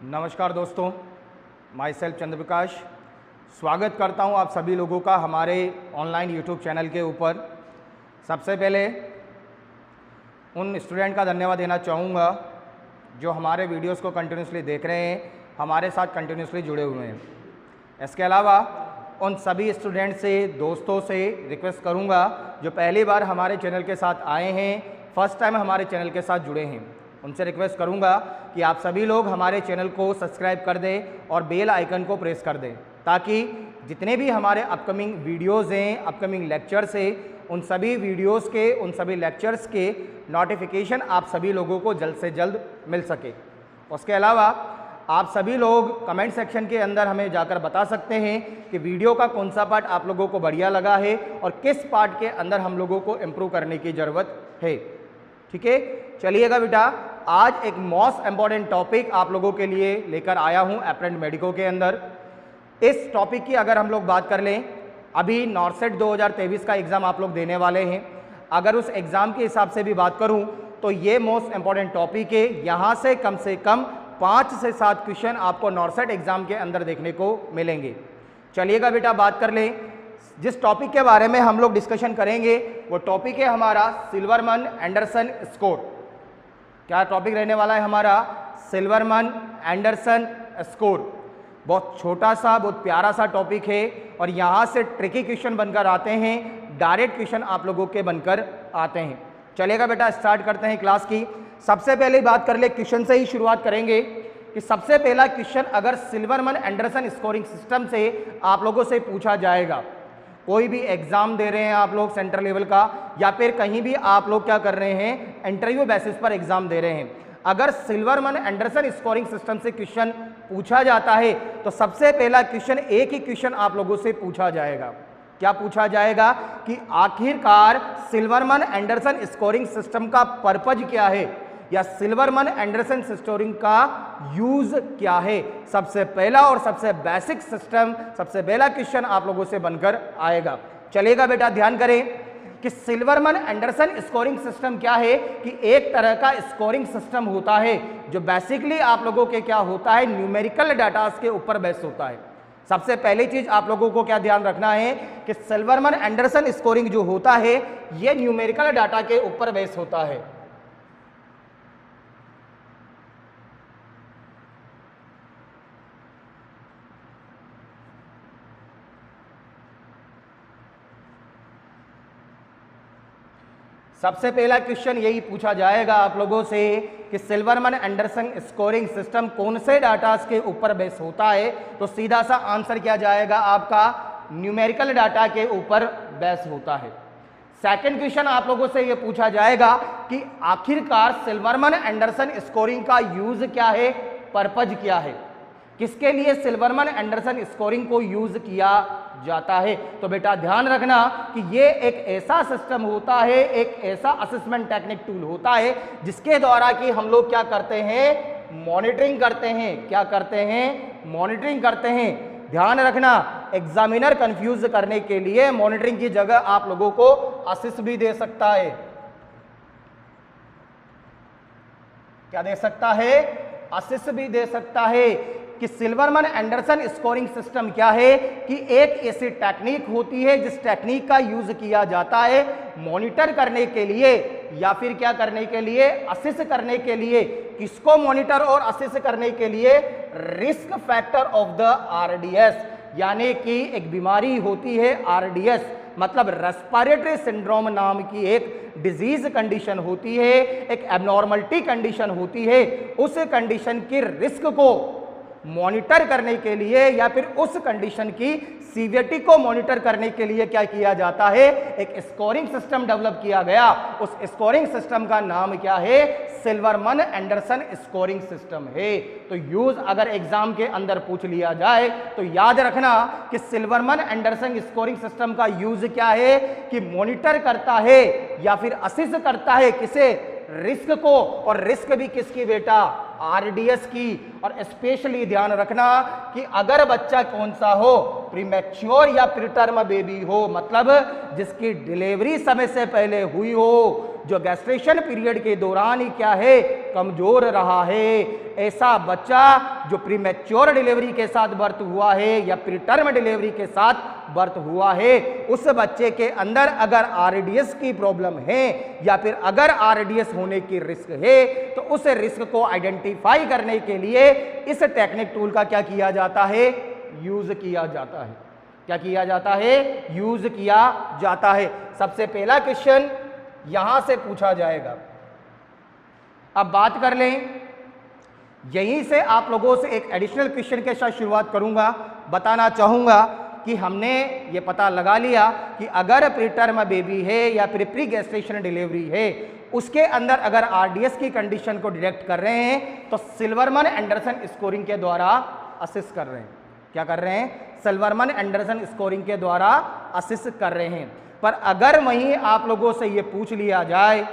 नमस्कार दोस्तों, my self चंद्र प्रकाश स्वागत करता हूं आप सभी लोगों का हमारे ऑनलाइन यूट्यूब चैनल के ऊपर। सबसे पहले उन स्टूडेंट का धन्यवाद देना चाहूँगा जो हमारे वीडियोस को कंटिन्यूसली देख रहे हैं, हमारे साथ कंटिन्यूसली जुड़े हुए हैं। इसके अलावा उन सभी स्टूडेंट से, दोस्तों से रिक्वेस्ट करूँगा जो पहली बार हमारे चैनल के साथ आए हैं, फर्स्ट टाइम हमारे चैनल के साथ जुड़े हैं, उनसे रिक्वेस्ट करूंगा कि आप सभी लोग हमारे चैनल को सब्सक्राइब कर दें और बेल आइकन को प्रेस कर दें ताकि जितने भी हमारे अपकमिंग वीडियोस हैं, अपकमिंग लेक्चर्स हैं, उन सभी वीडियोस के, उन सभी लेक्चर्स के नोटिफिकेशन आप सभी लोगों को जल्द से जल्द मिल सके। उसके अलावा आप सभी लोग कमेंट सेक्शन के अंदर हमें जाकर बता सकते हैं कि वीडियो का कौन सा पार्ट आप लोगों को बढ़िया लगा है और किस पार्ट के अंदर हम लोगों को इम्प्रूव करने की ज़रूरत है। ठीक है, चलिएगा बेटा, आज एक मोस्ट इम्पॉर्टेंट टॉपिक आप लोगों के लिए लेकर आया हूं एप्रेंट मेडिको के अंदर। इस टॉपिक की अगर हम लोग बात कर लें, अभी नॉर्सेट 2023 का एग्ज़ाम आप लोग देने वाले हैं। अगर उस एग्ज़ाम के हिसाब से भी बात करूं तो ये मोस्ट इम्पॉर्टेंट टॉपिक है। यहाँ से कम 5 से 7 क्वेश्चन आपको नॉर्सेट एग्ज़ाम के अंदर देखने को मिलेंगे। चलिएगा बेटा, बात कर लें। जिस टॉपिक के बारे में हम लोग डिस्कशन करेंगे वो टॉपिक है हमारा सिल्वरमन एंडरसन स्कोर। क्या टॉपिक रहने वाला है हमारा? सिल्वरमन एंडरसन स्कोर। बहुत छोटा सा, बहुत प्यारा सा टॉपिक है और यहाँ से ट्रिकी क्वेश्चन बनकर आते हैं, डायरेक्ट क्वेश्चन आप लोगों के बनकर आते हैं। चलेगा बेटा, स्टार्ट करते हैं क्लास की। सबसे पहले बात कर ले, क्वेश्चन से ही शुरुआत करेंगे कि सबसे पहला क्वेश्चन अगर सिल्वरमन एंडरसन स्कोरिंग सिस्टम से आप लोगों से पूछा जाएगा, कोई भी एग्जाम दे रहे हैं आप लोग सेंट्रल लेवल का या फिर कहीं भी आप लोग क्या कर रहे हैं, इंटरव्यू बेसिस पर एग्जाम दे रहे हैं, अगर सिल्वरमन एंडरसन स्कोरिंग सिस्टम से क्वेश्चन पूछा जाता है तो सबसे पहला क्वेश्चन, एक ही क्वेश्चन आप लोगों से पूछा जाएगा। क्या पूछा जाएगा कि आखिरकार सिल्वरमन एंडरसन स्कोरिंग सिस्टम का पर्पज क्या है या सिल्वरमन एंडरसन स्कोरिंग का यूज क्या है। सबसे पहला और सबसे बेसिक सिस्टम, सबसे पहला क्वेश्चन आप लोगों से बनकर आएगा। चलेगा बेटा, ध्यान करें कि सिल्वरमन एंडरसन स्कोरिंग सिस्टम क्या है कि एक तरह का स्कोरिंग सिस्टम होता है जो बेसिकली आप लोगों के क्या होता है, न्यूमेरिकल डाटा के ऊपर बेस होता है। सबसे पहली चीज आप लोगों को क्या ध्यान रखना है कि सिल्वरमन एंडरसन स्कोरिंग जो होता है ये न्यूमेरिकल डाटा के ऊपर बेस होता है। सबसे पहला क्वेश्चन यही पूछा जाएगा आप लोगों से कि सिल्वरमन एंडरसन स्कोरिंग सिस्टम कौन से डाटा के ऊपर बेस होता है, तो सीधा सा आंसर क्या जाएगा आपका, न्यूमेरिकल डाटा के ऊपर बेस होता है। सेकंड क्वेश्चन आप लोगों से यह पूछा जाएगा कि आखिरकार सिल्वरमन एंडरसन स्कोरिंग का यूज क्या है, पर्पज क्या है, किसके लिए सिल्वरमन एंडरसन स्कोरिंग को यूज किया जाता है। तो बेटा ध्यान रखना कि ये एक ऐसा सिस्टम होता है, एक ऐसा असेसमेंट टेक्निक टूल होता है जिसके द्वारा कि हम लोग क्या करते हैं, मॉनिटरिंग करते हैं। क्या करते हैं? मॉनिटरिंग करते हैं। ध्यान रखना, एग्जामिनर कंफ्यूज करने के लिए मॉनिटरिंग की जगह आप लोगों को असिस्ट भी दे सकता है। क्या दे सकता है? असिस्ट भी दे सकता है। कि सिल्वरमन एंडरसन स्कोरिंग सिस्टम क्या है कि एक ऐसी टेक्निक होती है जिस टेक्निक का यूज किया जाता है मॉनिटर करने के लिए या फिर क्या करने के लिए, असिस्ट करने के लिए। किसको मॉनिटर और असिस्ट करने के लिए? Risk factor of the RDS, यानी कि एक बीमारी होती है आरडीएस, मतलब रेस्पिरेटरी सिंड्रोम नाम की एक डिजीज कंडीशन होती है, एक एबनॉर्मलिटी कंडीशन होती है। उस कंडीशन की रिस्क को मॉनिटर करने के लिए या फिर उस कंडीशन की सीवियरिटी को मॉनिटर करने के लिए क्या किया जाता है, एक स्कोरिंग सिस्टम डेवलप किया गया। उस स्कोरिंग सिस्टम का नाम क्या है? सिल्वरमन एंडरसन स्कोरिंग सिस्टम है। तो यूज अगर एग्जाम के अंदर पूछ लिया जाए तो याद रखना कि सिल्वरमन एंडरसन स्कोरिंग सिस्टम का यूज क्या है कि मॉनिटर करता है या फिर असिस्ट करता है किसे, रिस्क को। और रिस्क भी किसकी बेटा? आरडीएस की। और स्पेशली ध्यान रखना कि अगर बच्चा कौन सा हो, प्रीमैच्योर या प्रीटर्म बेबी हो, मतलब जिसकी डिलीवरी समय से पहले हुई हो, जो गैस्ट्रेशन पीरियड के दौरान ही क्या है, कमजोर रहा है। ऐसा बच्चा जो प्रीमैच्योर डिलीवरी के साथ बर्थ हुआ है या प्री टर्म डिलीवरी के साथ बर्थ हुआ है, उस बच्चे के अंदर अगर आरडीएस की प्रॉब्लम है या फिर अगर आरडीएस होने की रिस्क है, तो उस रिस्क को आइडेंटिफाई करने के लिए इस टेक्निक टूल का क्या किया जाता है, यूज किया जाता है। क्या किया जाता है, यूज किया जाता है। सबसे पहला क्वेश्चन यहां से पूछा जाएगा। अब बात कर लें, यहीं से आप लोगों से एक एडिशनल क्वेश्चन के साथ शुरुआत करूंगा। बताना चाहूंगा कि हमने ये पता लगा लिया कि अगर प्री टर्म बेबी है या फिर प्री गेस्टेशन डिलीवरी है, उसके अंदर अगर आरडीएस की कंडीशन को डिटेक्ट कर रहे हैं तो सिल्वरमैन एंडरसन स्कोरिंग के द्वारा असिस कर रहे हैं। क्या कर रहे हैं, सिल्वरमैन एंडरसन स्कोरिंग के द्वारा असिस कर रहे हैं। पर अगर वहीं आप लोगों से ये पूछ लिया जाए,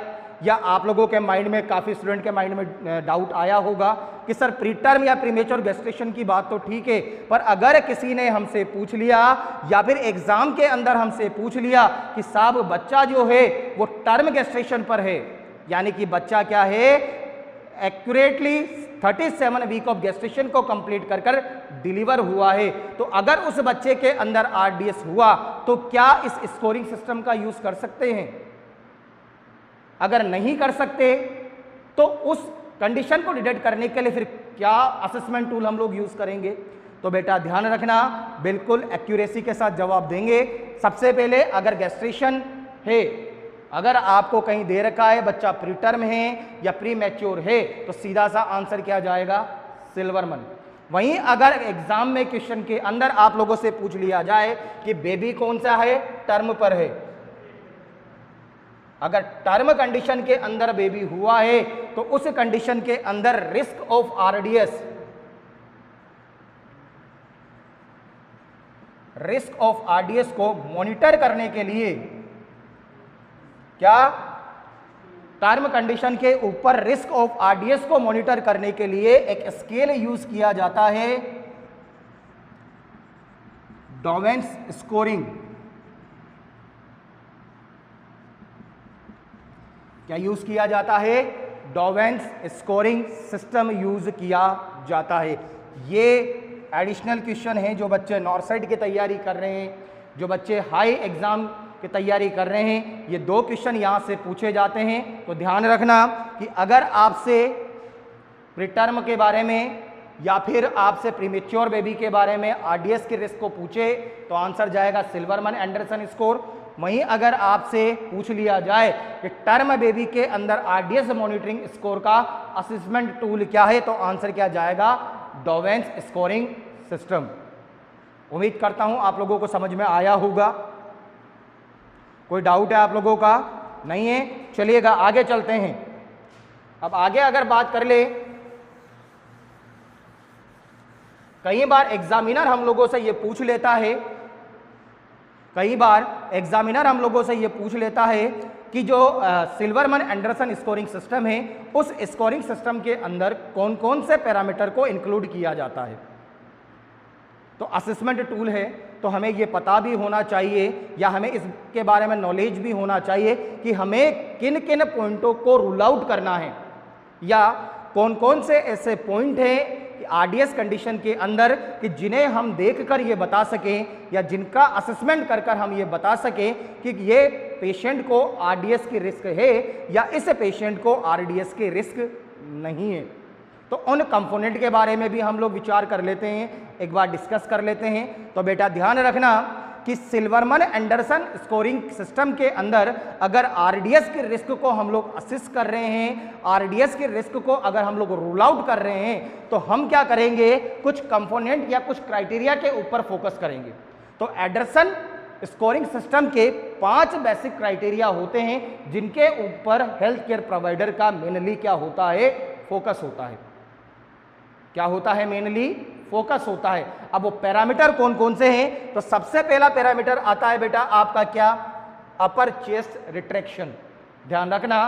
या आप लोगों के माइंड में, काफ़ी स्टूडेंट के माइंड में डाउट आया होगा कि सर प्री टर्म या प्रीमेच्योर गेस्टेशन की बात तो ठीक है, पर अगर किसी ने हमसे पूछ लिया या फिर एग्जाम के अंदर हमसे पूछ लिया कि साहब बच्चा जो है वो टर्म गेस्टेशन पर है, यानी कि बच्चा क्या है, एक्यूरेटली 37 वीक ऑफ गेस्टेशन को कंप्लीट कर डिलीवर हुआ है, तो अगर उस बच्चे के अंदर आरडीएस हुआ तो क्या इस स्कोरिंग सिस्टम का यूज कर सकते हैं? अगर नहीं कर सकते तो उस कंडीशन को डिटेक्ट करने के लिए फिर क्या असेसमेंट टूल हम लोग यूज करेंगे? तो बेटा ध्यान रखना, बिल्कुल एक्यूरेसी के साथ जवाब देंगे। सबसे पहले अगर गेस्ट्रेशन है, अगर आपको कहीं दे रखा है बच्चा प्री टर्म है या प्री मैच्योर है, तो सीधा सा आंसर क्या जाएगा, सिल्वरमैन। वहीं अगर एग्जाम में क्वेश्चन के अंदर आप लोगों से पूछ लिया जाए कि बेबी कौन सा है, टर्म पर है, अगर टर्म कंडीशन के अंदर बेबी हुआ है तो उस कंडीशन के अंदर risk of RDS, risk of RDS को मॉनिटर करने के लिए क्या, टर्म कंडीशन के ऊपर रिस्क ऑफ आरडीएस को मॉनिटर करने के लिए एक स्केल यूज किया जाता है, डॉवेंस स्कोरिंग। क्या यूज किया जाता है, डॉवेंस स्कोरिंग सिस्टम यूज किया जाता है। ये एडिशनल क्वेश्चन है जो बच्चे नॉर्थ साइड की तैयारी कर रहे हैं, जो बच्चे हाई एग्जाम की तैयारी कर रहे हैं, ये दो क्वेश्चन यहाँ से पूछे जाते हैं। तो ध्यान रखना कि अगर आपसे प्री टर्म के बारे में या फिर आपसे प्रीमेच्योर बेबी के बारे में आरडीएस के रिस्क को पूछे तो आंसर जाएगा सिल्वरमैन एंडरसन स्कोर। वहीं अगर आपसे पूछ लिया जाए कि टर्म बेबी के अंदर आरडीएस मॉनिटरिंग स्कोर का असेसमेंट टूल क्या है, तो आंसर क्या जाएगा, डॉवेंस स्कोरिंग सिस्टम। उम्मीद करता हूं आप लोगों को समझ में आया होगा। कोई डाउट है आप लोगों का? नहीं है? चलिएगा आगे चलते हैं। अब आगे अगर बात कर ले, कई बार एग्जामिनर हम लोगों से ये पूछ लेता है, कई बार एग्जामिनर हम लोगों से ये पूछ लेता है कि जो सिल्वरमैन एंडरसन स्कोरिंग सिस्टम है, उस स्कोरिंग सिस्टम के अंदर कौन कौन से पैरामीटर को इंक्लूड किया जाता है। तो असेसमेंट टूल है, तो हमें ये पता भी होना चाहिए या हमें इसके बारे में नॉलेज भी होना चाहिए कि हमें किन किन पॉइंटों को रूल आउट करना है, या कौन कौन से ऐसे पॉइंट हैं आरडीएस कंडीशन के अंदर कि जिन्हें हम देखकर ये बता सकें या जिनका असेसमेंट कर कर हम ये बता सकें कि ये पेशेंट को आरडीएस की रिस्क है या इस पेशेंट को आरडीएस की रिस्क नहीं है। तो उन कंपोनेंट के बारे में भी हम लोग विचार कर लेते हैं, एक बार डिस्कस कर लेते हैं। तो बेटा ध्यान रखना कि सिल्वरमैन एंडरसन स्कोरिंग सिस्टम के अंदर अगर आरडीएस के रिस्क को हम लोग असिस कर रहे हैं, आरडीएस के रिस्क को अगर हम लोग रूल आउट कर रहे हैं, तो हम क्या करेंगे, कुछ कंपोनेंट या कुछ क्राइटेरिया के ऊपर फोकस करेंगे। तो एंडरसन स्कोरिंग सिस्टम के 5 बेसिक क्राइटेरिया होते हैं जिनके ऊपर हेल्थ केयर प्रोवाइडर का मेनली क्या होता है, फोकस होता है। क्या होता है, मेनली फोकस होता है। अब वो पैरामीटर कौन कौन से हैं? तो सबसे पहला पैरामीटर आता है बेटा आपका क्या, अपर चेस्ट रिट्रैक्शन। ध्यान रखना,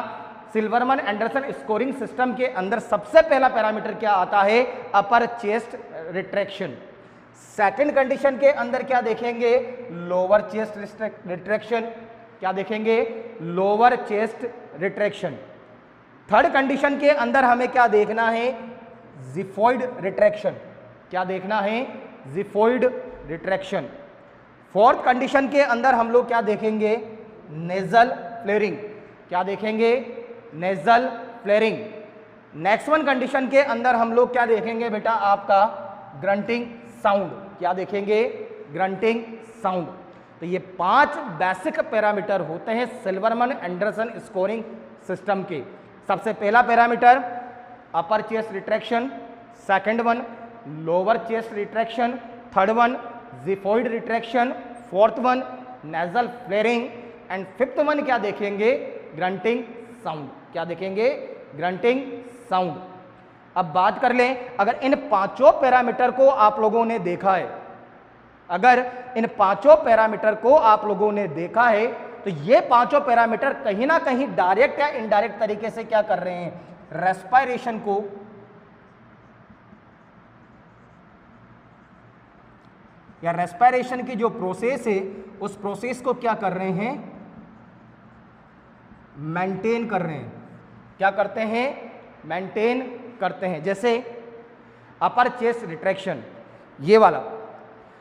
सिल्वरमैन एंडरसन स्कोरिंग सिस्टम के अंदर सबसे पहला पैरामीटर क्या आता है, अपर चेस्ट रिट्रैक्शन। सेकंड कंडीशन के अंदर क्या देखेंगे, लोअर चेस्ट रिट्रैक्शन। क्या देखेंगे, lower chest retraction. Third condition के अंदर हमें क्या देखना है, जिफॉइड रिट्रैक्शन। क्या देखना है, जिफॉइड रिट्रैक्शन। फोर्थ कंडीशन के अंदर हम लोग क्या देखेंगे, नेजल फ्लेयरिंग। क्या देखेंगे, nasal flaring. Next one condition के अंदर हम लोग क्या देखेंगे बेटा, आपका ग्रंटिंग साउंड। क्या देखेंगे, ग्रंटिंग साउंड। तो ये 5 बेसिक पैरामीटर होते हैं सिल्वरमैन एंडरसन स्कोरिंग सिस्टम के। सबसे पहला parameter upper chest retraction, second one lower chest retraction, third one xiphoid retraction, fourth one nasal flaring and fifth one क्या देखेंगे, ग्रंटिंग साउंड। क्या देखेंगे, ग्रंटिंग साउंड। अब बात कर लें, अगर इन 5 पैरामीटर को आप लोगों ने देखा है, अगर इन 5 पैरामीटर को आप लोगों ने देखा है, तो ये 5 पैरामीटर कहीं ना कहीं डायरेक्ट या इनडायरेक्ट तरीके से क्या कर रहे हैं, रेस्पिरेशन को या रेस्पिरेशन की जो प्रोसेस है उस प्रोसेस को क्या कर रहे हैं, मेंटेन कर रहे हैं। क्या करते हैं, मेंटेन करते हैं। जैसे अपर चेस्ट रिट्रैक्शन, ये वाला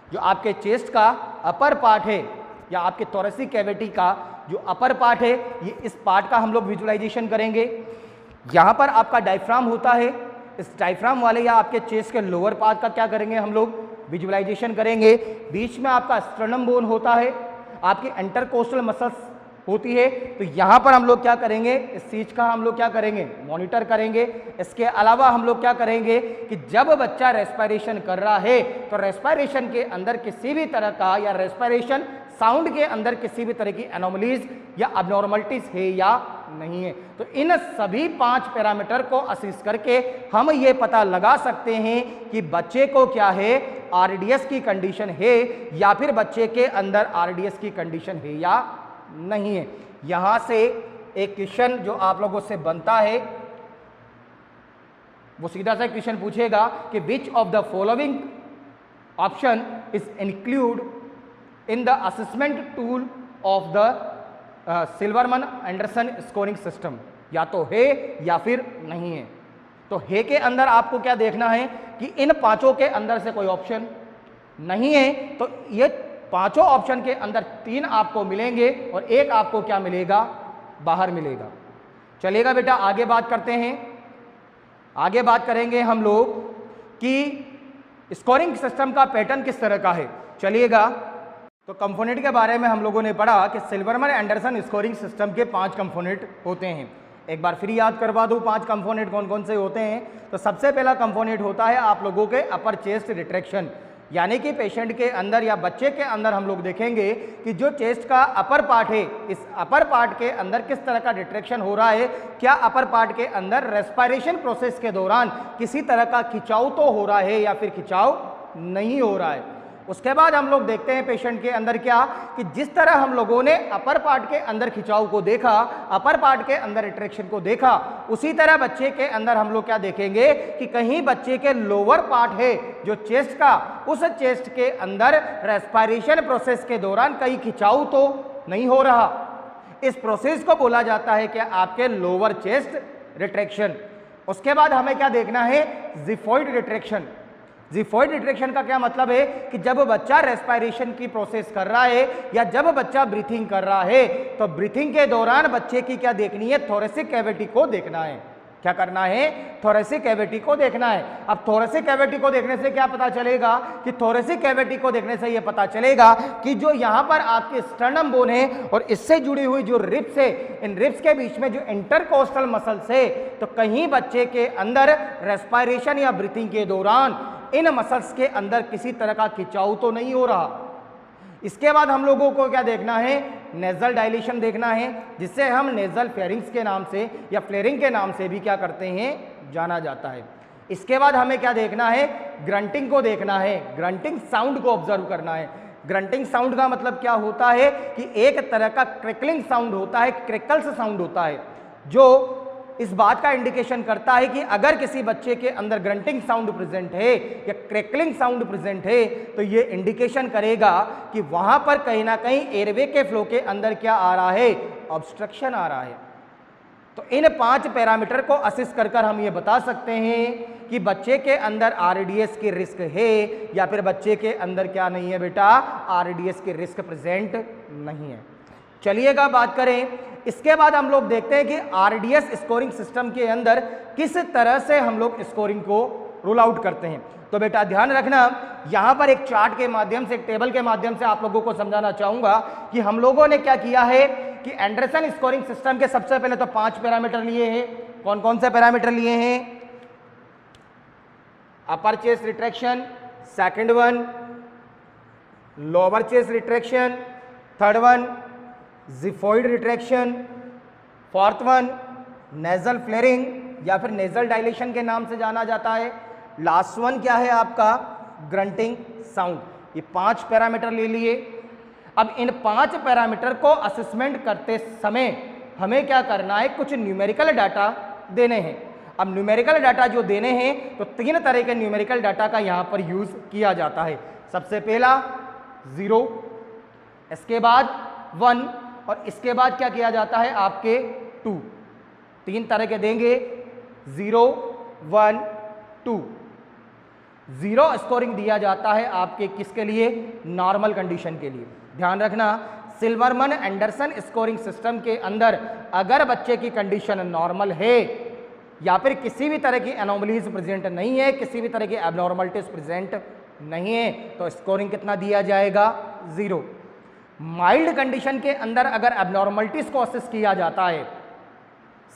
जो आपके चेस्ट का अपर पार्ट है या आपके थोरेसिक कैविटी का जो अपर पार्ट है, ये इस पार्ट का हम लोग विजुअलाइजेशन करेंगे। यहाँ पर आपका डायफ्राम होता है, इस डायफ्राम वाले या आपके चेस्ट के लोअर पार्ट का क्या करेंगे हम लोग, विजुअलाइजेशन करेंगे। बीच में आपका स्टर्नम बोन होता है, आपकी इंटरकोस्टल मसल्स होती है, तो यहाँ पर हम लोग क्या करेंगे, इस चीज का हम लोग क्या करेंगे, मॉनिटर करेंगे। इसके अलावा हम लोग क्या करेंगे कि जब बच्चा रेस्पिरेशन कर रहा है तो रेस्पिरेशन के अंदर किसी भी तरह का या रेस्पिरेशन साउंड के अंदर किसी भी तरह की एनोमलीज या अबनॉर्मलिटीज है या नहीं है। तो इन सभी 5 पैरामीटर को असेस करके हम ये पता लगा सकते हैं कि बच्चे को क्या है, आरडीएस की कंडीशन है या फिर बच्चे के अंदर आरडीएस की कंडीशन है या नहीं है। यहां से एक क्वेश्चन जो आप लोगों से बनता है वो सीधा सा क्वेश्चन पूछेगा कि which of the following option is include in the assessment tool of the Silverman Anderson scoring system. या तो है या फिर नहीं है। तो है के अंदर आपको क्या देखना है कि इन 5 के अंदर से कोई ऑप्शन नहीं है, तो ये 5 ऑप्शन के अंदर 3 आपको मिलेंगे और 1 आपको क्या मिलेगा, बाहर मिलेगा। चलेगा बेटा, आगे बात करते हैं। आगे बात करेंगे हम लोग कि स्कोरिंग सिस्टम का पैटर्न किस तरह का है। चलिएगा, तो कंपोनेंट के बारे में हम लोगों ने पढ़ा कि सिल्वरमैन एंडरसन स्कोरिंग सिस्टम के 5 कंपोनेंट होते हैं। एक बार फिर याद करवा दूं 5 कंपोनेंट कौन कौन से होते हैं। तो सबसे पहला कंपोनेंट होता है आप लोगों के अपर चेस्ट रिट्रैक्शन, यानी कि पेशेंट के अंदर या बच्चे के अंदर हम लोग देखेंगे कि जो चेस्ट का अपर पार्ट है, इस अपर पार्ट के अंदर किस तरह का रिट्रैक्शन हो रहा है। क्या अपर पार्ट के अंदर रेस्पिरेशन प्रोसेस के दौरान किसी तरह का खिंचाव तो हो रहा है या फिर खिंचाव नहीं हो रहा है। उसके बाद हम लोग देखते हैं पेशेंट के अंदर क्या कि जिस तरह हम लोगों ने अपर पार्ट के अंदर खिंचाव को देखा, अपर पार्ट के अंदर रिट्रैक्शन को देखा, उसी तरह बच्चे के अंदर हम लोग क्या देखेंगे कि कहीं बच्चे के लोअर पार्ट है जो चेस्ट का, उस चेस्ट के अंदर रेस्पिरेशन प्रोसेस के दौरान कहीं खिंचाव तो नहीं हो रहा। इस प्रोसेस को बोला जाता है कि आपके लोअर चेस्ट रिट्रैक्शन। उसके बाद हमें क्या देखना है, जिफॉइड रिट्रैक्शन। जिफॉइड रिट्रैक्शन का क्या मतलब है कि जब बच्चा रेस्पिरेशन की प्रोसेस कर रहा है या जब बच्चा ब्रीथिंग कर रहा है, तो ब्रीथिंग के दौरान बच्चे की क्या देखनी है, थोरेसिक कैविटी को देखना है। क्या करना है, थोरेसिक कैविटी को देखना है। अब थोरेसिक कैविटी को देखने से क्या पता चलेगा कि थोरेसिक कैविटी को देखने से यह पता चलेगा कि जो यहाँ पर आपके स्टर्नम बोन है और इससे जुड़ी हुई जो रिब्स है, इन रिब्स के बीच में जो इंटरकोस्टल मसल्स है, तो कहीं बच्चे के अंदर रेस्पिरेशन या ब्रीथिंग के दौरान इन मसल्स के अंदर किसी तरह का खिंचाव तो नहीं हो रहा। इसके बाद हम लोगों को क्या देखना है, नेजल डायलेशन देखना है, जिससे हम नेजल फेरिंग्स के नाम से या फ्लेयरिंग के नाम से भी क्या करते हैं, जाना जाता है। इसके बाद हमें क्या देखना है, ग्रंटिंग को देखना है, ग्रंटिंग साउंड को ऑब्जर्व करना है। ग्रंटिंग साउंड का मतलब क्या होता है कि एक तरह का क्रैकलिंग साउंड होता है, क्रैकल्स साउंड होता है, जो इस बात का इंडिकेशन करता है कि अगर किसी बच्चे के अंदर ग्रंटिंग साउंड प्रेजेंट है या क्रैकलिंग साउंड प्रेजेंट है, तो ये इंडिकेशन करेगा कि वहां पर कहीं ना कहीं एयरवे के फ्लो के अंदर क्या आ रहा है, ऑब्स्ट्रक्शन आ रहा है। तो इन 5 पैरामीटर को असिस्ट कर हम ये बता सकते हैं कि बच्चे के अंदर आरडीएस की रिस्क है या फिर बच्चे के अंदर क्या नहीं है बेटा, आरडीएस की रिस्क प्रेजेंट नहीं है। चलिएगा बात करें, इसके बाद हम लोग देखते हैं कि आरडीएस स्कोरिंग सिस्टम के अंदर किस तरह से हम लोग स्कोरिंग को रूल आउट करते हैं। तो बेटा ध्यान रखना, यहां पर एक चार्ट के माध्यम से, एक टेबल के माध्यम से आप लोगों को समझाना चाहूंगा कि हम लोगों ने क्या किया है कि एंडरसन स्कोरिंग सिस्टम के सबसे पहले तो 5 पैरामीटर लिए हैं। कौन कौन से पैरामीटर लिए हैं? अपर chest retraction, second one lower chest retraction, third one xiphoid retraction, fourth one nasal flaring या फिर नेजल डायलेशन के नाम से जाना जाता है, लास्ट वन क्या है आपका, ग्रंटिंग साउंड। ये 5 पैरामीटर ले लिए। अब इन 5 पैरामीटर को असेसमेंट करते समय हमें क्या करना है, कुछ न्यूमेरिकल डाटा देने हैं। अब न्यूमेरिकल डाटा जो देने हैं तो 3 तरह के न्यूमेरिकल डाटा का यहां पर यूज किया जाता है। सबसे पहला 0, इसके बाद 1 और इसके बाद क्या किया जाता है आपके 2। 3 तरह के देंगे, 0, 1, 2। 0 स्कोरिंग दिया जाता है आपके किसके लिए, नॉर्मल कंडीशन के लिए। ध्यान रखना, सिल्वरमन एंडरसन स्कोरिंग सिस्टम के अंदर अगर बच्चे की कंडीशन नॉर्मल है या फिर किसी भी तरह की एनोमलीज प्रेजेंट नहीं है, किसी भी तरह की एबनॉर्मलिटीज प्रेजेंट नहीं है, तो स्कोरिंग कितना दिया जाएगा, 0। माइल्ड कंडीशन के अंदर अगर एबनॉर्मलिटीज को असेस किया जाता है,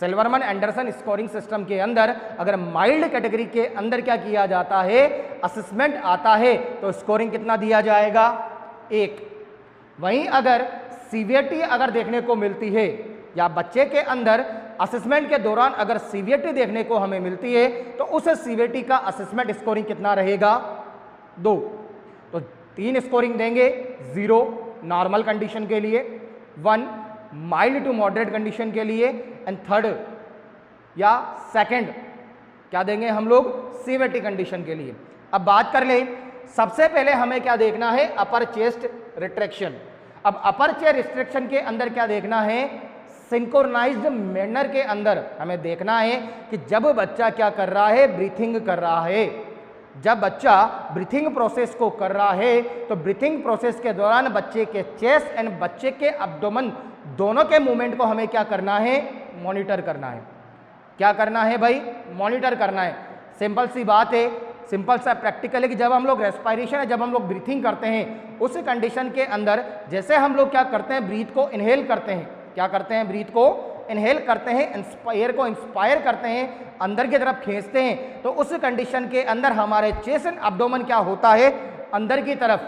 सिल्वरमन एंडरसन स्कोरिंग सिस्टम के अंदर अगर माइल्ड कैटेगरी के अंदर क्या किया जाता है, असेसमेंट आता है, तो स्कोरिंग कितना दिया जाएगा, 1। वहीं अगर सीवियरिटी अगर देखने को मिलती है या बच्चे के अंदर असेसमेंट के दौरान अगर सीवियरिटी देखने को हमें मिलती है तो उस सीवियरिटी का असेसमेंट स्कोरिंग कितना रहेगा, 2। तो 3 स्कोरिंग देंगे, 0 नॉर्मल कंडीशन के लिए, 1 माइल्ड टू मॉडरेट कंडीशन के लिए एंड 3rd या 2nd क्या देंगे हम लोग, सीवियरिटी कंडीशन के लिए। अब बात कर लें, सबसे पहले हमें क्या देखना है, अपर चेस्ट रिट्रैक्शन। अब अपर चेस्ट रिट्रैक्शन के अंदर क्या देखना है, सिंक्रोनाइज्ड मैनर के अंदर हमें देखना है कि जब बच्चा क्या कर रहा है, ब्रीथिंग कर रहा है। जब बच्चा ब्रीथिंग प्रोसेस को कर रहा है तो ब्रीथिंग प्रोसेस के दौरान बच्चे के चेस्ट एंड बच्चे के एब्डोमेन दोनों के मूवमेंट को हमें क्या करना है, मॉनिटर करना है। क्या करना है भाई, मॉनिटर करना है। सिंपल सी बात है, सिंपल सा प्रैक्टिकल है कि जब हम लोग रेस्पिरेशन है, जब हम लोग ब्रीथिंग करते हैं उस कंडीशन के अंदर जैसे हम लोग क्या करते हैं, ब्रीथ को इनहेल करते हैं, क्या करते हैं, ब्रीथ को इनहेल करते हैं, एयर को इंस्पायर करते हैं, अंदर की तरफ खींचते हैं, तो उस कंडीशन के अंदर हमारे चेस्ट एंड एब्डोमेन क्या होता है, अंदर की तरफ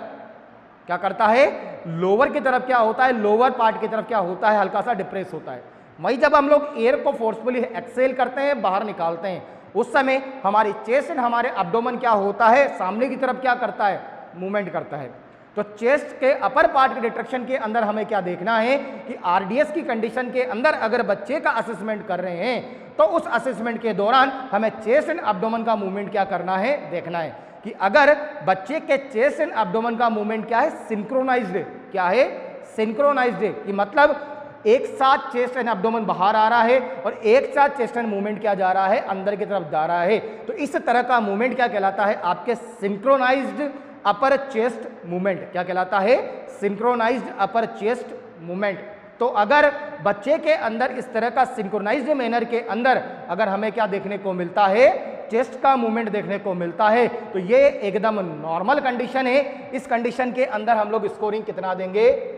क्या करता है, लोअर की तरफ क्या होता है, लोअर पार्ट की तरफ क्या होता है, हल्का सा डिप्रेस होता है। वही जब हम लोग एयर को फोर्सफुली एक्सेल करते हैं, बाहर निकालते हैं, उस समय हमारी चेस्ट एंड हमारे एब्डोमेन क्या होता है, सामने की तरफ क्या करता है, मूवमेंट करता है। तो चेस्ट के अपर पार्ट के डिट्रैक्शन के अंदर हमें क्या देखना है कि आरडीएस की कंडीशन के अंदर अगर बच्चे का असेसमेंट कर रहे हैं तो उस असेसमेंट के दौरान हमें चेस्ट एंड एब्डोमेन का मूवमेंट क्या करना है, देखना है कि अगर बच्चे के चेस्ट एंड एब्डोमेन का मूवमेंट क्या है, सिंक्रोनाइज्ड है। क्या है, सिंक्रोनाइज्ड है, कि मतलब एक साथ चेस्ट एंड एब्डोमेन बाहर आ रहा है और एक साथ चेस्ट एंड मूवमेंट क्या जा रहा है, अंदर की तरफ जा रहा है। तो इस तरह का मूवमेंट क्या कहलाता है, आपके सिंक्रोनाइज्ड अपर चेस्ट मूवमेंट। क्या कहलाता है, सिंक्रोनाइज्ड अपर चेस्ट मूवमेंट। तो अगर बच्चे के अंदर इस तरह का सिंक्रोनाइज्ड मैनर के अंदर अगर हमें क्या देखने को मिलता है, चेस्ट का मूवमेंट देखने को मिलता है, तो ये एकदम नॉर्मल कंडीशन है। इस कंडीशन के अंदर हम लोग स्कोरिंग कितना देंगे,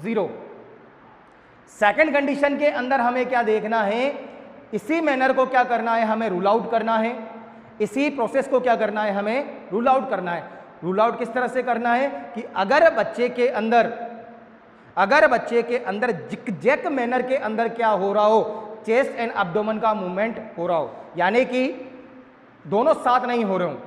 0। सेकंड कंडीशन के अंदर हमें क्या देखना है, इसी मैनर को क्या करना है, हमें रूल आउट करना है। इसी प्रोसेस को क्या करना है, हमें रूल आउट करना है। रूल आउट किस तरह से करना है कि अगर बच्चे के अंदर जिगजैग मैनर के अंदर क्या हो रहा हो, चेस्ट एंड एब्डोमेन का मूवमेंट हो रहा हो, यानी कि दोनों साथ नहीं हो रहे हो,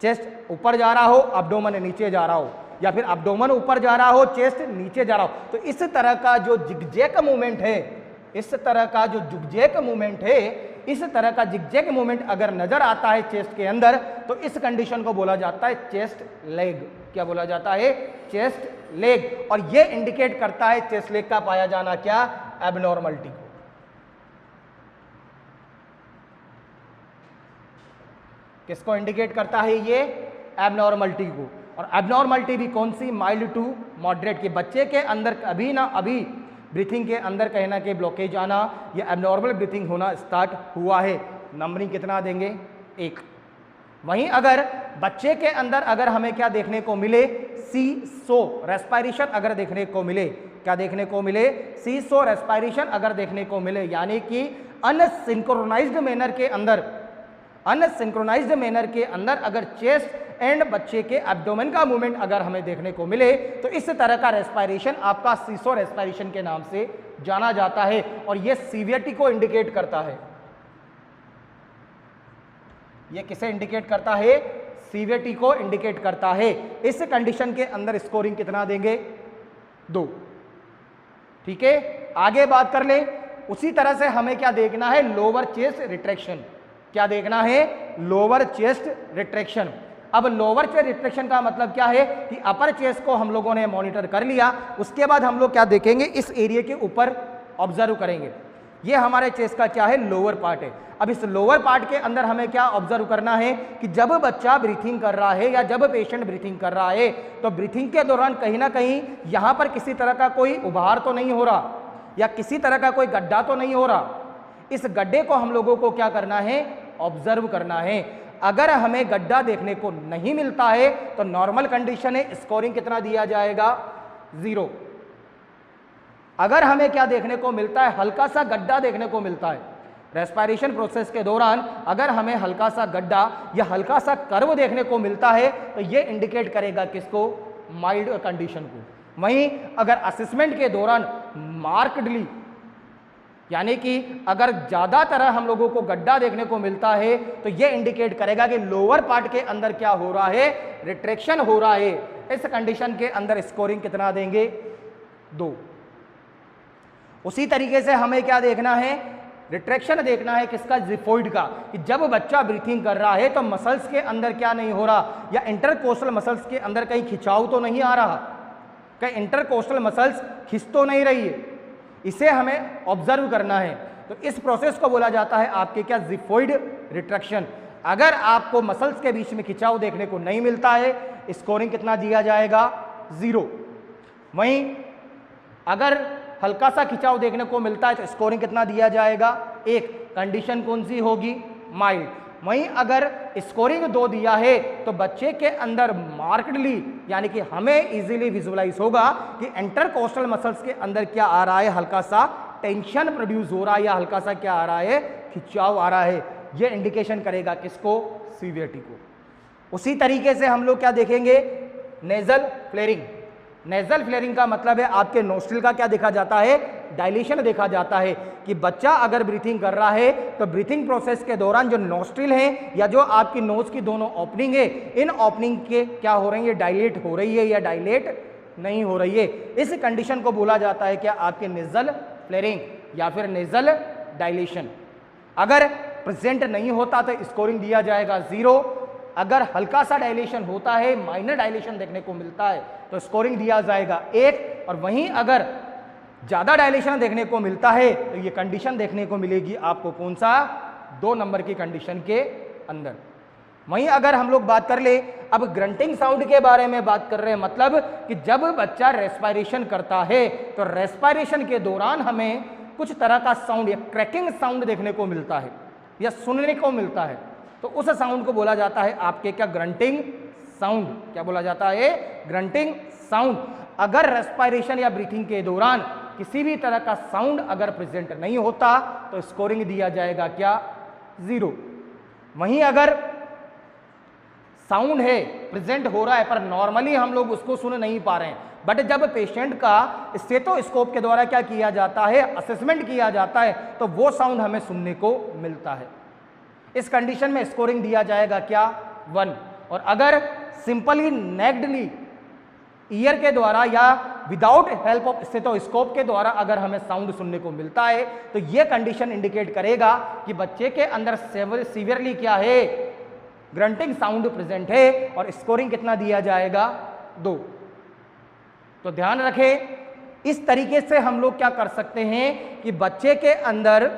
चेस्ट ऊपर जा रहा हो, एब्डोमेन नीचे जा रहा हो, या फिर एब्डोमेन ऊपर जा रहा हो, चेस्ट नीचे जा रहा हो, तो इस तरह का जो जिगजैग मूवमेंट है, इस तरह का जो जिगजैग मूवमेंट है, इस तरह का जिगजैग मूवमेंट अगर नजर आता है चेस्ट के अंदर, तो इस कंडीशन को बोला जाता है चेस्ट लेग। क्या बोला जाता है, चेस्ट लेग। और ये इंडिकेट करता है चेस्ट लेग का पाया जाना क्या, एबनॉर्मलिटी को। किसको इंडिकेट करता है ये? एबनॉर्मलिटी को। और एबनॉर्मलिटी भी कौन सी? Mild to moderate. के बच्चे के अंदर अभी ना अभी ब्रीथिंग के अंदर कहीं ना कहीं ब्लॉकेज आना या एबनॉर्मल ब्रीथिंग होना स्टार्ट हुआ है। नंबरिंग कितना देंगे? 1। वहीं अगर बच्चे के अंदर अगर हमें क्या देखने को मिले? सीसो रेस्पिरेशन अगर देखने को मिले, क्या देखने को मिले? सीसो रेस्पिरेशन अगर देखने को मिले, यानी कि अनसिंक्रोनाइज्ड मैनर के अंदर अगर चेस्ट एंड बच्चे के एब्डोमेन का मूवमेंट अगर हमें देखने को मिले, तो इस तरह का रेस्पिरेशन आपका सीसो रेस्पिरेशन के नाम से जाना जाता है और यह सीवियरिटी को इंडिकेट करता है। यह किसे इंडिकेट करता है? सीवियरिटी को इंडिकेट करता है। इस कंडीशन के अंदर स्कोरिंग कितना देंगे? 2। ठीक है, आगे बात कर ले। उसी तरह से हमें क्या देखना है? Lower chest retraction. क्या देखना है? Lower chest retraction. अब लोअर चेस्ट रिट्रैक्शन का मतलब क्या है कि अपर चेस्ट को हम लोगों ने मॉनिटर कर लिया, उसके बाद हम लोग क्या देखेंगे? इस एरिया के ऊपर ऑब्जर्व करेंगे। ये हमारे चेस्ट का क्या है? लोअर पार्ट है। अब इस लोअर पार्ट के अंदर हमें क्या ऑब्जर्व करना है कि जब बच्चा ब्रीथिंग कर रहा है या जब पेशेंट ब्रीथिंग कर रहा है, तो ब्रीथिंग के दौरान कहीं ना कहीं यहां पर किसी तरह का कोई उभार तो नहीं हो रहा या किसी तरह का कोई गड्ढा तो नहीं हो रहा। इस गड्ढे को हम लोगों को क्या करना है? ऑब्जर्व करना है। अगर हमें गड्ढा देखने को नहीं मिलता है तो नॉर्मल कंडीशन है, स्कोरिंग कितना दिया जाएगा? 0। अगर हमें क्या देखने को मिलता है? हल्का सा गड्ढा देखने को मिलता है रेस्पिरेशन प्रोसेस के दौरान, अगर हमें हल्का सा गड्ढा या हल्का सा कर्व देखने को मिलता है तो यह इंडिकेट करेगा किसको? माइल्ड कंडीशन को। वहीं अगर असेसमेंट के दौरान मार्कडली, यानी कि अगर ज्यादा तरह हम लोगों को गड्ढा देखने को मिलता है तो यह इंडिकेट करेगा कि लोअर पार्ट के अंदर क्या हो रहा है? रिट्रैक्शन हो रहा है। इस कंडीशन के अंदर स्कोरिंग कितना देंगे? 2। उसी तरीके से हमें क्या देखना है? रिट्रैक्शन देखना है किसका? जिफोइड का। कि जब बच्चा ब्रीथिंग कर रहा है तो मसल्स के अंदर क्या नहीं हो रहा, या इंटरकोस्टल मसल्स के अंदर कहीं खिंचाव तो नहीं आ रहा, कहीं इंटरकोस्टल मसल्स खिंच तो नहीं रही है, इसे हमें ऑब्जर्व करना है। तो इस प्रोसेस को बोला जाता है आपके क्या? जिफोइड रिट्रैक्शन। अगर आपको मसल्स के बीच में खिंचाव देखने को नहीं मिलता है, स्कोरिंग कितना दिया जाएगा? 0। वहीं अगर हल्का सा खिंचाव देखने को मिलता है तो स्कोरिंग कितना दिया जाएगा? 1। कंडीशन कौन सी होगी? माइल्ड। वहीं अगर स्कोरिंग 2 दिया है तो बच्चे के अंदर मार्कडली, यानी कि हमें इजीली विजुअलाइज होगा कि इंटरकोस्टल मसल्स के अंदर क्या आ रहा है? हल्का सा टेंशन प्रोड्यूस हो रहा है या हल्का सा क्या आ रहा है? खिंचाव आ रहा है। यह इंडिकेशन करेगा किसको? सीवियरिटी को। उसी तरीके से हम लोग क्या देखेंगे? Nasal flaring. नेजल फ्लेयरिंग का मतलब है आपके नोस्ट्रिल का क्या देखा जाता है? डायलेशन देखा जाता है। कि बच्चा अगर ब्रीथिंग कर रहा है तो ब्रीथिंग प्रोसेस के दौरान जो नोस्ट्रिल है या जो आपकी नोज की दोनों ओपनिंग है, इन ओपनिंग के क्या हो रही है? डायलेट हो रही है या डायलेट नहीं हो रही है। इस कंडीशन को बोला जाता है क्या? आपके नेजल फ्लेयरिंग या फिर नेजल डायलेशन। अगर प्रेजेंट नहीं होता तो स्कोरिंग दिया जाएगा 0। अगर हल्का सा डायलेशन होता है, माइनर डायलेशन देखने को मिलता है, तो स्कोरिंग दिया जाएगा 1। और वहीं अगर ज्यादा डायलेशन देखने को मिलता है तो ये कंडीशन देखने को मिलेगी आपको कौन सा? 2 नंबर की कंडीशन के अंदर। वहीं अगर हम लोग बात कर ले, अब ग्रंटिंग साउंड के बारे में बात कर रहे हैं, मतलब कि जब बच्चा रेस्पिरेशन करता है तो रेस्पिरेशन के दौरान हमें कुछ तरह का साउंड या क्रैकिंग साउंड देखने को मिलता है या सुनने को मिलता है, तो उस साउंड को बोला जाता है आपके क्या? Grunting sound. क्या बोला जाता है? Grunting sound. अगर रेस्पिरेशन या ब्रीथिंग के दौरान किसी भी तरह का साउंड अगर प्रेजेंट नहीं होता तो स्कोरिंग दिया जाएगा क्या? 0। वहीं अगर साउंड है, प्रेजेंट हो रहा है, पर नॉर्मली हम लोग उसको सुन नहीं पा रहे हैं, बट जब पेशेंट का स्टेथोस्कोप के द्वारा क्या किया जाता है? असेसमेंट किया जाता है, तो वो साउंड हमें सुनने को मिलता है। इस कंडीशन में स्कोरिंग दिया जाएगा क्या? 1। और अगर सिंपली नेक्डली ईयर के द्वारा या विदाउट हेल्प ऑफ स्टेथोस्कोप के द्वारा अगर हमें साउंड सुनने को मिलता है तो यह कंडीशन इंडिकेट करेगा कि बच्चे के अंदर सीवियरली क्या है? ग्रंटिंग साउंड प्रेजेंट है। और स्कोरिंग कितना दिया जाएगा? 2। तो ध्यान रखें, इस तरीके से हम लोग क्या कर सकते हैं कि बच्चे के अंदर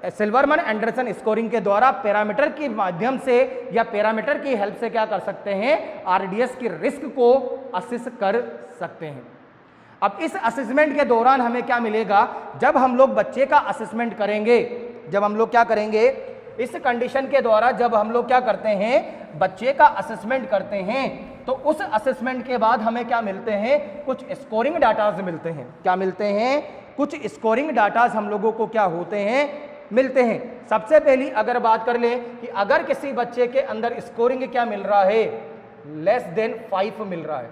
सिल्वरमैन एंडरसन स्कोरिंग के द्वारा पैरामीटर के माध्यम से या पैरामीटर की हेल्प से क्या कर सकते हैं, आरडीएस की रिस्क को असेस कर सकते हैं। अब इस असेसमेंट के दौरान हमें क्या मिलेगा, जब हम लोग बच्चे का असेसमेंट करेंगे, जब हम लोग क्या करेंगे, इस कंडीशन के द्वारा जब हम लोग क्या करते हैं, बच्चे का असेसमेंट करते हैं, तो उस असेसमेंट के बाद हमें क्या मिलते हैं, कुछ स्कोरिंग डाटाज मिलते हैं। क्या मिलते हैं, कुछ स्कोरिंग डाटाज हम लोगों को क्या होते हैं, मिलते हैं। सबसे पहली अगर बात कर ले कि अगर किसी बच्चे के अंदर स्कोरिंग क्या मिल रहा है, लेस देन 5 मिल रहा है,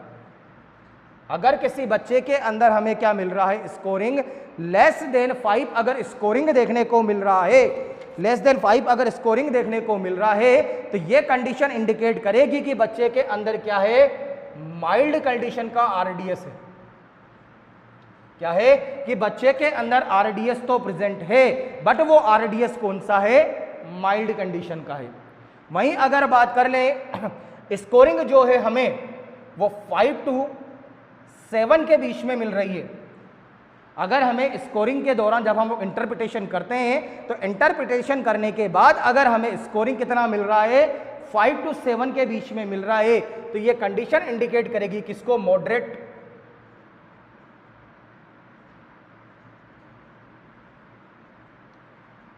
अगर किसी बच्चे के अंदर हमें क्या मिल रहा है, स्कोरिंग लेस देन 5 अगर स्कोरिंग देखने को मिल रहा है, लेस देन 5 अगर स्कोरिंग देखने को मिल रहा है, तो ये कंडीशन इंडिकेट करेगी कि बच्चे के अंदर क्या है, माइल्ड कंडीशन का आरडीएस है। क्या है कि बच्चे के अंदर आरडीएस तो प्रेजेंट है, बट वो आरडीएस कौन सा है, माइल्ड कंडीशन का है। वहीं अगर बात कर ले स्कोरिंग जो है हमें वो 5 to 7 के बीच में मिल रही है, अगर हमें स्कोरिंग के दौरान जब हम लोग इंटरप्रिटेशन करते हैं, तो इंटरप्रिटेशन करने के बाद अगर हमें स्कोरिंग कितना मिल रहा है, 5 to 7 के बीच में मिल रहा है, तो ये कंडीशन इंडिकेट करेगी किसको, मॉडरेट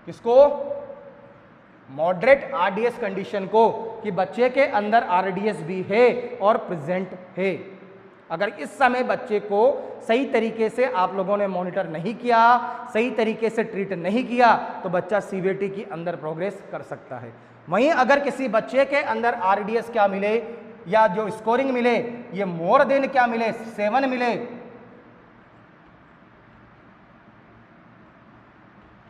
किसको, मॉडरेट आरडीएस कंडीशन को, कि बच्चे के अंदर आरडीएस भी है और प्रेजेंट है। अगर इस समय बच्चे को सही तरीके से आप लोगों ने मॉनिटर नहीं किया, सही तरीके से ट्रीट नहीं किया, तो बच्चा सीवीटी की अंदर प्रोग्रेस कर सकता है। वहीं अगर किसी बच्चे के अंदर आरडीएस क्या मिले या जो स्कोरिंग मिले ये मोर देन क्या मिले, 7 मिले,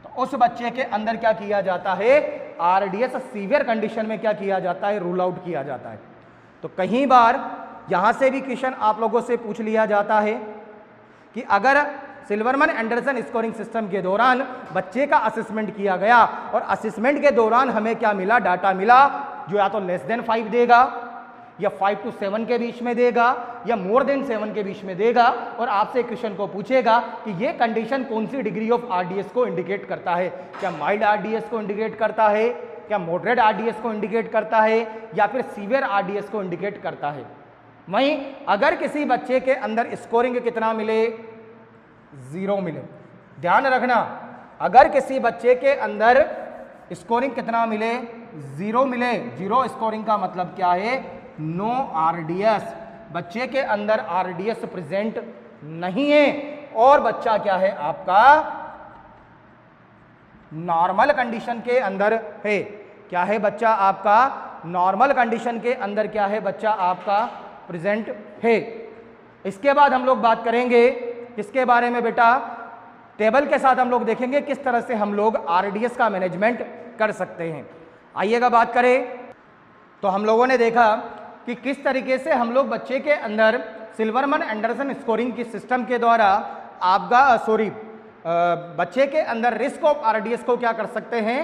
तो उस बच्चे के अंदर क्या किया जाता है, आरडीएस सीवियर कंडीशन में क्या किया जाता है, रूल आउट किया जाता है। तो कई बार यहां से भी क्वेश्चन आप लोगों से पूछ लिया जाता है कि अगर सिल्वरमैन एंडरसन स्कोरिंग सिस्टम के दौरान बच्चे का असेसमेंट किया गया और असेसमेंट के दौरान हमें क्या मिला, डाटा मिला जो या तो लेस देन 5 देगा या 5 to 7 के बीच में देगा या मोर देन 7 के बीच में देगा, और आपसे क्वेश्चन को पूछेगा कि ये कंडीशन कौन सी डिग्री ऑफ आरडीएस को इंडिकेट करता है, क्या माइल्ड आरडीएस को इंडिकेट करता है, क्या मॉडरेट आरडीएस को इंडिकेट करता है, या फिर सीवियर आरडीएस को इंडिकेट करता है। वहीं अगर किसी बच्चे के अंदर स्कोरिंग कितना मिले, 0 मिले, ध्यान रखना, अगर किसी बच्चे के अंदर स्कोरिंग कितना मिले, 0 मिले, 0 स्कोरिंग का मतलब क्या है, नो आरडीएस, बच्चे के अंदर आरडीएस प्रेजेंट नहीं है और बच्चा क्या है आपका नॉर्मल कंडीशन के अंदर है। क्या है बच्चा आपका नॉर्मल कंडीशन के अंदर, क्या है बच्चा आपका प्रेजेंट है। इसके बाद हम लोग बात करेंगे किसके बारे में बेटा, टेबल के साथ हम लोग देखेंगे किस तरह से हम लोग आरडीएस का मैनेजमेंट कर सकते हैं। आइएगा बात करें, तो हम लोगों ने देखा कि किस तरीके से हम लोग बच्चे के अंदर सिल्वरमैन एंडरसन स्कोरिंग की सिस्टम के द्वारा आपका बच्चे के अंदर रिस्क ऑफ आरडीएस को क्या कर सकते हैं,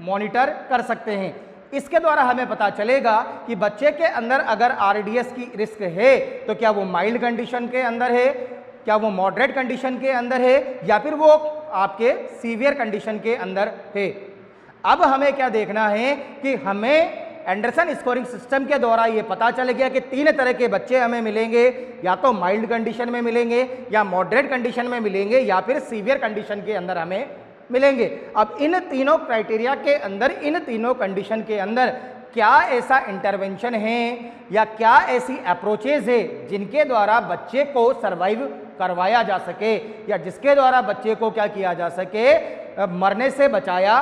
मॉनिटर कर सकते हैं। इसके द्वारा हमें पता चलेगा कि बच्चे के अंदर अगर आरडीएस की रिस्क है तो क्या वो माइल्ड कंडीशन के अंदर है, क्या वो मॉडरेट कंडीशन के अंदर है, या फिर वो आपके सीवियर कंडीशन के अंदर है। अब हमें क्या देखना है कि हमें एंडरसन स्कोरिंग सिस्टम के द्वारा ये पता चल गया कि 3 तरह के बच्चे हमें मिलेंगे, या तो माइल्ड कंडीशन में मिलेंगे, या मॉडरेट कंडीशन में मिलेंगे, या फिर सीवियर कंडीशन के अंदर हमें मिलेंगे। अब इन तीनों क्राइटेरिया के अंदर, इन तीनों कंडीशन के अंदर क्या ऐसा इंटरवेंशन है या क्या ऐसी अप्रोचेज है जिनके द्वारा बच्चे को सर्वाइव करवाया जा सके, या जिसके द्वारा बच्चे को क्या किया जा सके, मरने से बचाया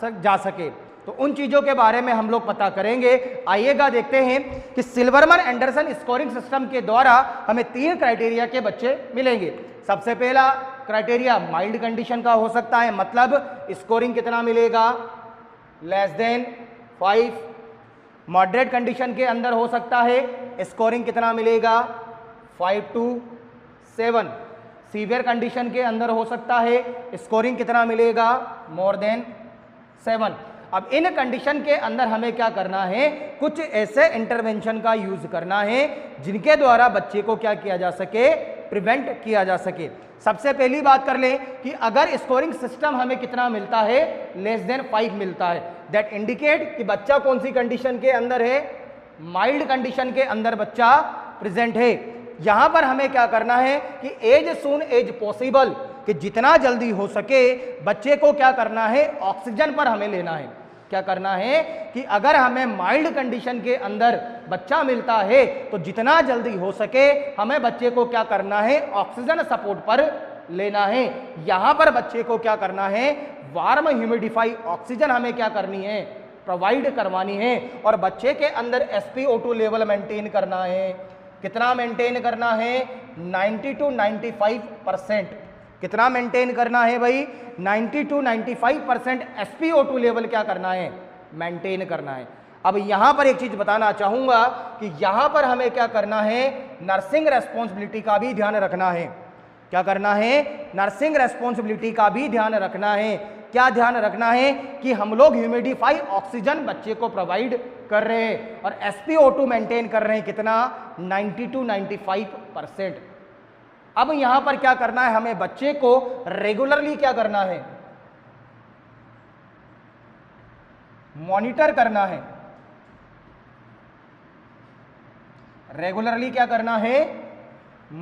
जा सके। तो उन चीज़ों के बारे में हम लोग पता करेंगे। आइएगा देखते हैं कि सिल्वरमैन एंडरसन स्कोरिंग सिस्टम के द्वारा हमें 3 क्राइटेरिया के बच्चे मिलेंगे। सबसे पहला क्राइटेरिया माइल्ड कंडीशन का हो सकता है, मतलब स्कोरिंग कितना मिलेगा, लेस देन 5। मॉडरेट कंडीशन के अंदर हो सकता है, स्कोरिंग कितना मिलेगा, 5 to 7। सीवियर कंडीशन के अंदर हो सकता है, स्कोरिंग कितना मिलेगा, मोर देन 7। अब इन कंडीशन के अंदर हमें क्या करना है, कुछ ऐसे इंटरवेंशन का यूज करना है जिनके द्वारा बच्चे को क्या किया जा सके, प्रिवेंट किया जा सके। सबसे पहली बात कर लें कि अगर स्कोरिंग सिस्टम हमें कितना मिलता है, लेस देन 5 मिलता है, दैट इंडिकेट कि बच्चा कौन सी कंडीशन के अंदर है, माइल्ड कंडीशन के अंदर बच्चा प्रेजेंट है। यहां पर हमें क्या करना है कि एज सून एज पॉसिबल, कि जितना जल्दी हो सके बच्चे को क्या करना है, ऑक्सीजन पर हमें लेना है। क्या करना है कि अगर हमें माइल्ड कंडीशन के अंदर बच्चा मिलता है तो जितना जल्दी हो सके हमें बच्चे को क्या करना है, ऑक्सीजन सपोर्ट पर लेना है। यहां पर बच्चे को क्या करना है, वार्म ह्यूमिडिफाई ऑक्सीजन हमें क्या करनी है, प्रोवाइड करवानी है। और बच्चे के अंदर SpO2 लेवल मेंटेन करना है। कितना मेंटेन करना है, 90 to 95%। कितना मेंटेन करना है भाई, 90 to 95% SpO2 लेवल क्या करना है, मेंटेन करना है। अब यहां पर एक चीज बताना चाहूंगा कि यहां पर हमें क्या करना है, नर्सिंग रेस्पॉन्सिबिलिटी का भी ध्यान रखना है। क्या करना है, नर्सिंग रेस्पॉन्सिबिलिटी का भी ध्यान रखना है। क्या ध्यान रखना है कि हम लोग ह्यूमिडिफाई ऑक्सीजन बच्चे को प्रोवाइड कर रहे हैं और SpO2 मेंटेन कर रहे हैं कितना, 90 to 95%। अब यहां पर क्या करना है, हमें बच्चे को रेगुलरली क्या करना है, मॉनिटर करना है। रेगुलरली क्या करना है,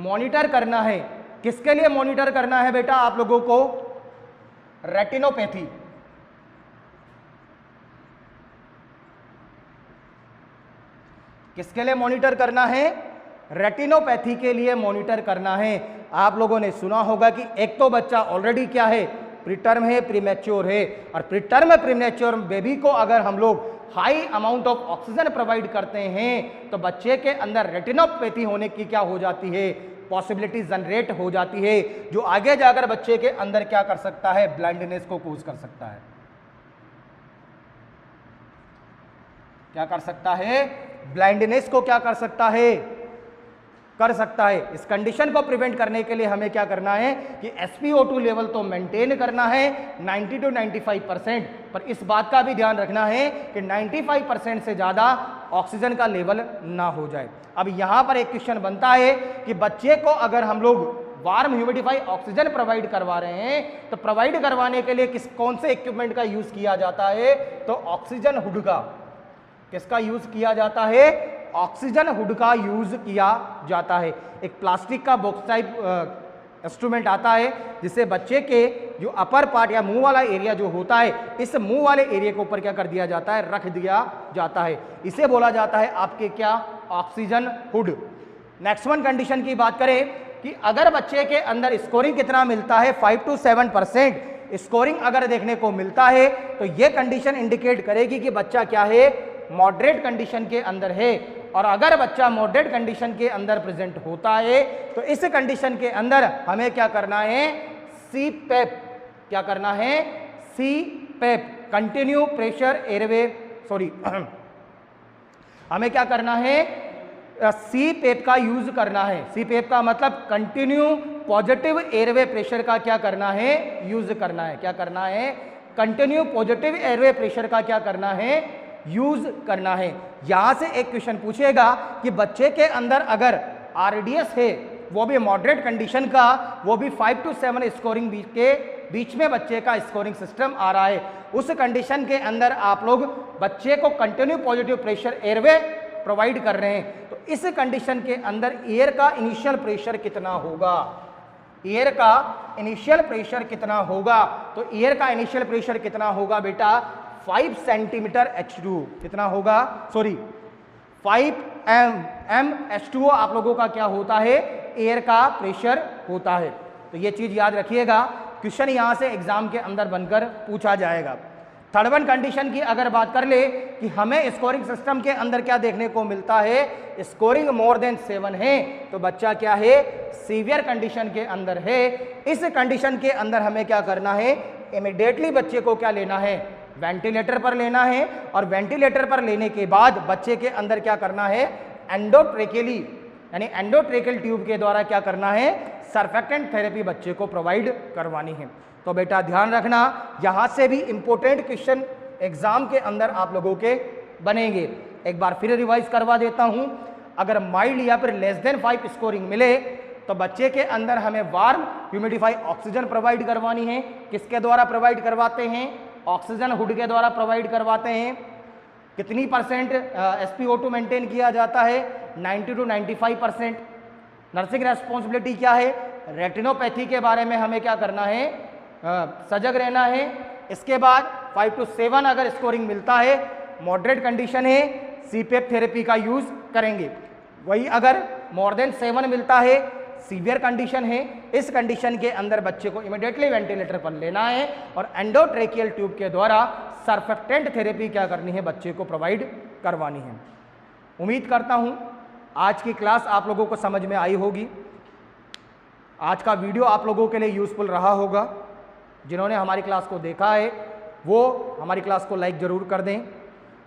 मॉनिटर करना है। किसके लिए मॉनिटर करना है बेटा आप लोगों को, रेटिनोपैथी। किसके लिए मॉनिटर करना है, रेटिनोपैथी के लिए मॉनिटर करना है। आप लोगों ने सुना होगा कि एक तो बच्चा ऑलरेडी क्या है, प्रीटर्म है, प्रीमेच्योर है, और प्रीटर्म प्रीमेच्योर बेबी को अगर हम लोग high amount of oxygen provide करते हैं तो बच्चे के अंदर रेटिनोपैथी होने की क्या हो जाती है, पॉसिबिलिटी जनरेट हो जाती है, जो आगे जाकर बच्चे के अंदर क्या कर सकता है, ब्लाइंडनेस को कोज कर सकता है। क्या कर सकता है, ब्लाइंडनेस को क्या कर सकता है, कर सकता है। इस कंडीशन को प्रिवेंट करने के लिए हमें क्या करना है कि SpO2 लेवल तो मेंटेन करना है 90 to 95%, पर इस बात का भी ध्यान रखना है कि 95% से ज़्यादा ऑक्सीजन का लेवल ना हो जाए। अब यहाँ पर एक क्वेश्चन बनता है कि बच्चे को अगर हम लोग वार्म ह्यूमिडिफाई ऑक्सीजन प्रोवाइड करवा रहे हैं तो प्रोवाइड करवाने के लिए कौन से इक्विपमेंट का यूज़ किया जाता है, तो ऑक्सीजन हुड का। किसका यूज़ किया जाता है, ऑक्सीजन हुड का यूज किया जाता है। एक प्लास्टिक का बॉक्स टाइप इंस्ट्रूमेंट आता है जिससे बच्चे के जो अपर पार्ट या मुंह वाला एरिया जो होता है, इस मुंह वाले एरिया के ऊपर क्या कर दिया जाता है, रख दिया जाता है। इसे बोला जाता है आपके क्या, oxygen hood. Next one condition की बात करें कि अगर बच्चे के अंदर स्कोरिंग कितना मिलता है, 5 to 7% स्कोरिंग अगर देखने को मिलता है तो यह कंडीशन इंडिकेट करेगी कि बच्चा क्या है, मॉडरेट कंडीशन के अंदर है। और अगर बच्चा मॉडरेट कंडीशन के अंदर प्रेजेंट होता है तो इस कंडीशन के अंदर हमें क्या करना है, CPAP। क्या करना है, CPAP, continue pressure airway, sorry हमें क्या करना है, CPAP का यूज करना है। CPAP का मतलब कंटिन्यू पॉजिटिव एयरवे प्रेशर का क्या करना है, यूज करना है। क्या करना है, कंटिन्यू पॉजिटिव एयरवे प्रेशर का क्या करना है, यूज करना है। यहां से एक क्वेश्चन पूछेगा कि बच्चे के अंदर अगर RDS है, वो भी मॉडरेट कंडीशन का, वो भी 5 to 7 स्कोरिंग के बीच में बच्चे का स्कोरिंग सिस्टम आ रहा है, उस कंडीशन के अंदर आप लोग बच्चे को continue positive pressure airway provide कर रहे हैं तो इस कंडीशन के अंदर एयर का इनिशियल प्रेशर कितना होगा, एयर का इनिशियल प्रेशर कितना होगा, तो एयर का इनिशियल प्रेशर कितना होगा बेटा, 5 सेंटीमीटर H2 कितना होगा, सॉरी 5 H2O आप लोगों का क्या होता है, एयर का प्रेशर होता है। तो ये चीज याद रखिएगा, क्वेश्चन यहां से एग्जाम के अंदर बनकर पूछा जाएगा। थर्ड वन कंडीशन की अगर बात कर ले कि हमें स्कोरिंग सिस्टम के अंदर क्या देखने को मिलता है, स्कोरिंग मोर देन 7 है तो बच्चा क्या है, सीवियर कंडीशन के अंदर है। इस कंडीशन के अंदर हमें क्या करना है, इमीडिएटली बच्चे को क्या लेना है, वेंटिलेटर पर लेना है। और वेंटिलेटर पर लेने के बाद बच्चे के अंदर क्या करना है, एंडोट्रेकेली यानी एंडोट्रेकल ट्यूब के द्वारा क्या करना है, सर्फेक्टेंट थेरेपी बच्चे को प्रोवाइड करवानी है। तो बेटा ध्यान रखना, यहां से भी इंपॉर्टेंट क्वेश्चन एग्जाम के अंदर आप लोगों के बनेंगे। एक बार फिर रिवाइज करवा देता हूं, अगर माइल्ड या फिर लेस देन 5 स्कोरिंग मिले तो बच्चे के अंदर हमें वार्म ह्यूमिडिफाई ऑक्सीजन प्रोवाइड करवानी है। किसके द्वारा प्रोवाइड करवाते हैं? ऑक्सीजन हुड के द्वारा प्रोवाइड करवाते हैं। कितनी परसेंट SpO2 मेंटेन किया जाता है? 90 to 95%। नर्सिंग रेस्पॉन्सिबिलिटी क्या है? रेटिनोपैथी के बारे में हमें क्या करना है? सजग रहना है। इसके बाद 5 to 7 अगर स्कोरिंग मिलता है, मॉडरेट कंडीशन है, CPAP थेरेपी का यूज करेंगे। वही अगर मोर देन 7 मिलता है, सीवियर कंडीशन है, इस कंडीशन के अंदर बच्चे को इमीडिएटली वेंटिलेटर पर लेना है और एंडोट्रेकियल ट्यूब के द्वारा सर्फेक्टेंट थेरेपी क्या करनी है? बच्चे को प्रोवाइड करवानी है। उम्मीद करता हूं आज की क्लास आप लोगों को समझ में आई होगी। आज का वीडियो आप लोगों के लिए यूजफुल रहा होगा। जिन्होंने हमारी क्लास को देखा है वो हमारी क्लास को लाइक ज़रूर कर दें,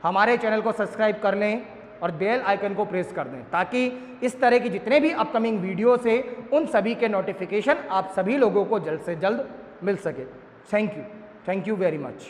हमारे चैनल को सब्सक्राइब कर लें और बेल आइकन को प्रेस कर दें, ताकि इस तरह की जितने भी अपकमिंग वीडियोस है उन सभी के नोटिफिकेशन आप सभी लोगों को जल्द से जल्द मिल सके। Thank you very much.